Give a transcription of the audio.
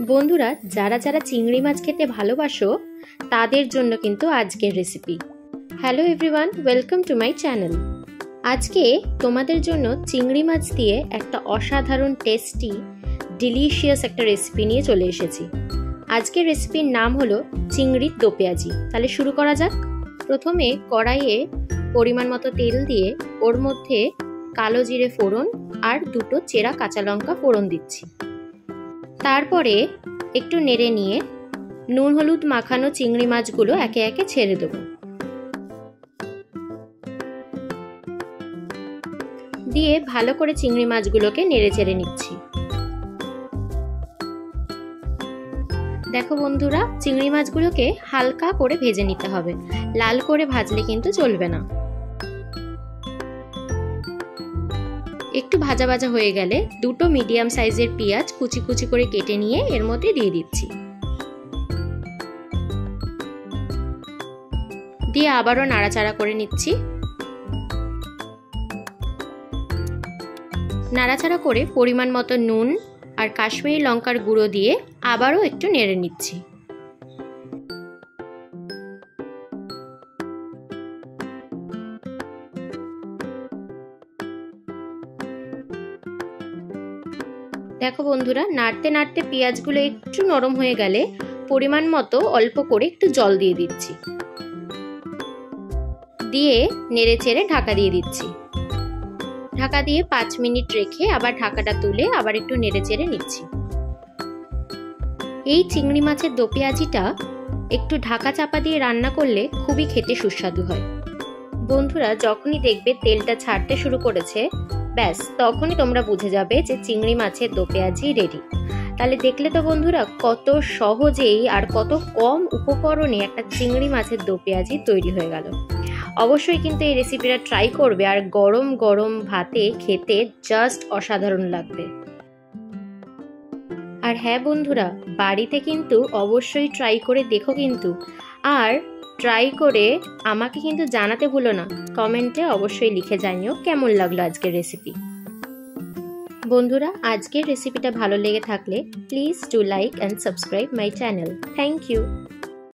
বন্ধুরা, যারা যারা চিংড়ি মাছ খেতে ভালোবাসো তাদের জন্য কিন্তু আজকের recipe. Hello everyone, welcome to my channel. আজকে তোমাদের জন্য চিংড়ি মাছ দিয়ে একটা অসাধারণ টেস্টি ডিলিশিয়াস একটা রেসিপি নিয়ে চলে এসেছি। আজকের রেসিপির নাম হলো চিংড়ির দো পেঁয়াজি। তাহলে শুরু করা যাক। প্রথমে কড়াইয়ে পরিমাণ মতো তেল দিয়ে ওর মধ্যে কালো জিরে ফোড়ন আর দুটো চেরা কাঁচা লঙ্কা ফোড়ন দিচ্ছি। তারপরে একটু নেড়ে নিয়ে নুন হলুদ মাখানো চিংড়ি মাছগুলো একে একে ছেড়ে দেবো। দিয়ে ভালো করে চিংড়ি মাছগুলোকে নেড়ে চেড়ে নিচ্ছি। দেখো বন্ধুরা, চিংড়ি মাছগুলোকে হালকা করে ভেজে নিতে হবে, লাল করে ভাজলে কিন্তু চলবে না। একটু ভাজা ভাজা হয়ে গেলে দুটো মিডিয়াম সাইজের পেঁয়াজ কুচি কুচি করে কেটে নিয়ে এর মধ্যে দিয়ে দিচ্ছি। দিয়ে আবারও নাড়াচাড়া করে নিচ্ছি। নাড়াচাড়া করে পরিমাণ মতো নুন আর কাশ্মীরি লঙ্কার গুঁড়ো দিয়ে আবারও একটু নেড়ে নিচ্ছি। দেখো বন্ধুরা, নাড়তে নাড়তে পেঁয়াজগুলো একটু নরম হয়ে গেলে পরিমাণ মতো অল্প করে একটু জল দিয়ে দিচ্ছি। দিয়ে নেড়ে চেড়ে ঢাকা দিয়ে দিচ্ছি। ঢাকা দিয়ে 5 মিনিট রেখে আবার ঢাকাটা তুলে আবার একটু নেড়ে চেড়ে নিচ্ছি। এই চিংড়ি মাছের দো পেঁয়াজিটা একটু ঢাকা চাপা দিয়ে রান্না করলে খুবই খেতে সুস্বাদু হয়। বন্ধুরা, যখনই দেখবে তেলটা ছাড়তে শুরু করেছে, ব্যাস তখনই তোমরা বুঝে যাবে যে চিংড়ি মাছের দো পেঁয়াজি রেডি। তাহলে দেখলে তো বন্ধুরা, কত সহজেই আর কত কম উপকরণে একটা চিংড়ি মাছের দো পেঁয়াজি তৈরি হয়ে গেল। অবশ্যই কিন্তু এই রেসিপিটা ট্রাই করবে, আর গরম গরম ভাতে খেতে জাস্ট অসাধারণ লাগবে। আর হ্যাঁ বন্ধুরা, বাড়িতে কিন্তু অবশ্যই ট্রাই করে দেখো কিন্তু, আর ট্রাই করে আমাকে কিন্তু জানাতে ভুলো না। কমেন্টে অবশ্যই লিখে জানিও কেমন লাগলো আজকের রেসিপি। বন্ধুরা, আজকের রেসিপিটা ভালো লেগে থাকলে please do like and subscribe my channel. Thank you.